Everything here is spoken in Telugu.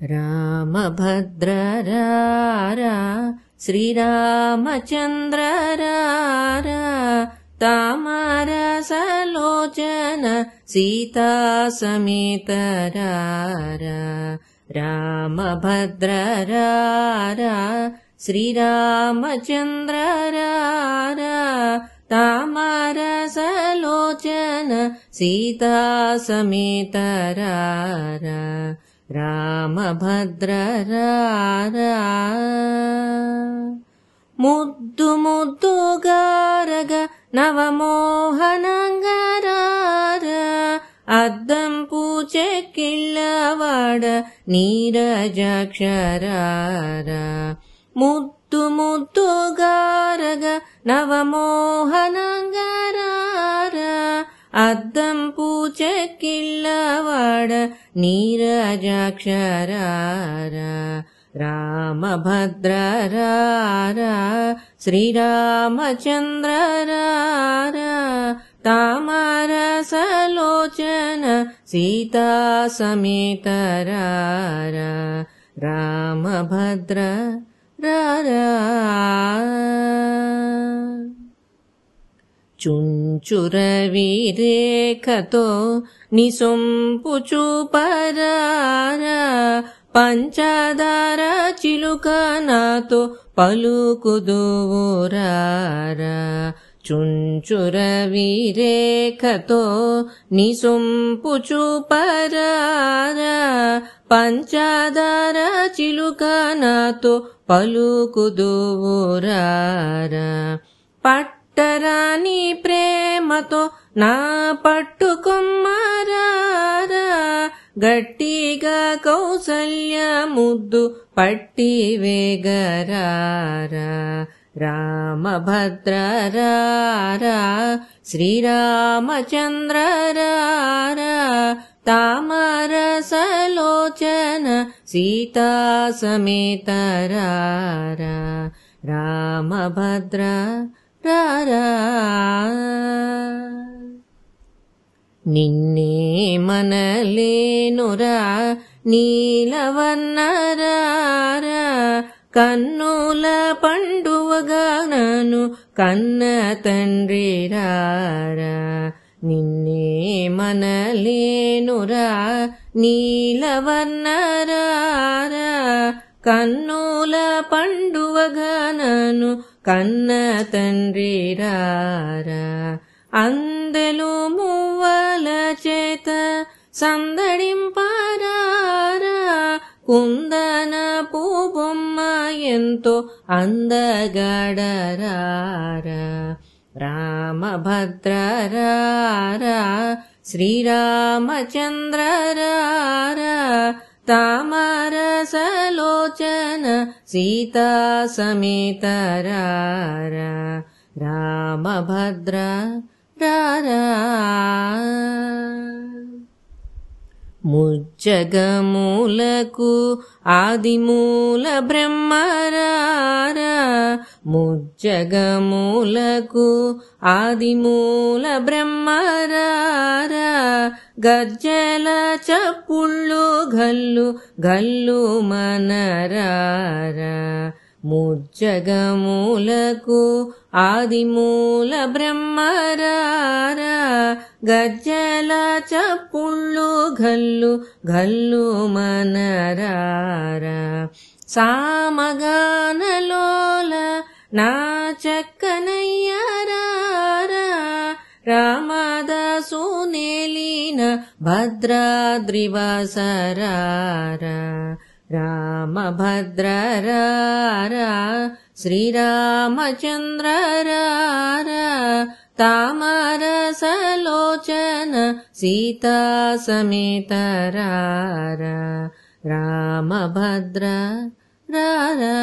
రామభద్ర రారా శ్రీరామచంద్ర రారా తామరసలోచన సీతా సమేత రారా రామభద్ర రారా శ్రీరామచంద్ర రారా తామరసలోచన సీతా సమేత రారా రామభద్ర రారా ముద్దు ముద్దుగారగ నవమోహనంగరారా అద్దం పూచెక్కిళ్ళవాడ నీరజాక్షరారా ముద్దు ముద్దుగారగ నవమోహనంగరారా అద్దం పూచెక్కిళ్ళవాడ నీరజాక్షరారా రామభద్ర రారా శ్రీరామచంద్ర రారా తామరసలోచన సీతా సమేత రారా రామభద్ర రారా చుంచురవిరేఖతో నిసొంపు చూపరారా పంచదార చిలుక నాతో పలుకుదువురారా చుంచురవిరేఖతో నిసొంపు చూపరారా పంచదార చిలుక నాతో పలుకుదువురారా పట్టరాని ప్రేమతో నా పట్టుకొమ్మరారా గట్టిగా కౌసల్య ముద్దు పట్టి వేగరారా రామభద్ర రారా శ్రీరామచంద్ర రారా తామరసలోచన సీతా సమేత రారా రామభద్ర రారా నిన్నే మనలేనురా నీలవర్ణరారా కన్నుల పండువగా నన్ను కన్న తండ్రి రారా నిన్నే మనలేనురా నీలవర్ణరారా కన్నుల పండువగా నన్ను కన్న తండ్రి రారా అందెలు మువ్వల చేత సందడింపరారా కుందన పూబొమ్మ ఎంతో అందగడరారా రామభద్ర రారా శ్రీరామచంద్ర రారా తామరసలోచన సీతా సమేత రారా రామభద్ర రారా ముజ్జగమూలకు ఆదిమూల బ్రహ్మరారా ముజ్జగమూలకు ఆదిమూల బ్రహ్మరారా గజ్జల చప్పుళ్ళు గల్లు గల్లు మనరారా ముజ్జగమూలకు ఆదిమూల బ్రహ్మరారా గజ్జల చప్పుళ్ళు గల్లు గల్లు మనరారా సామగానలోల నా చక్కనయ్యారారా రామదాసు నేలిన భద్రాద్రివాసరారా రామభద్ర రారా శ్రీరామచంద్ర రారా తామరసలోచన సీతా సమేత రారా రామభద్ర రారా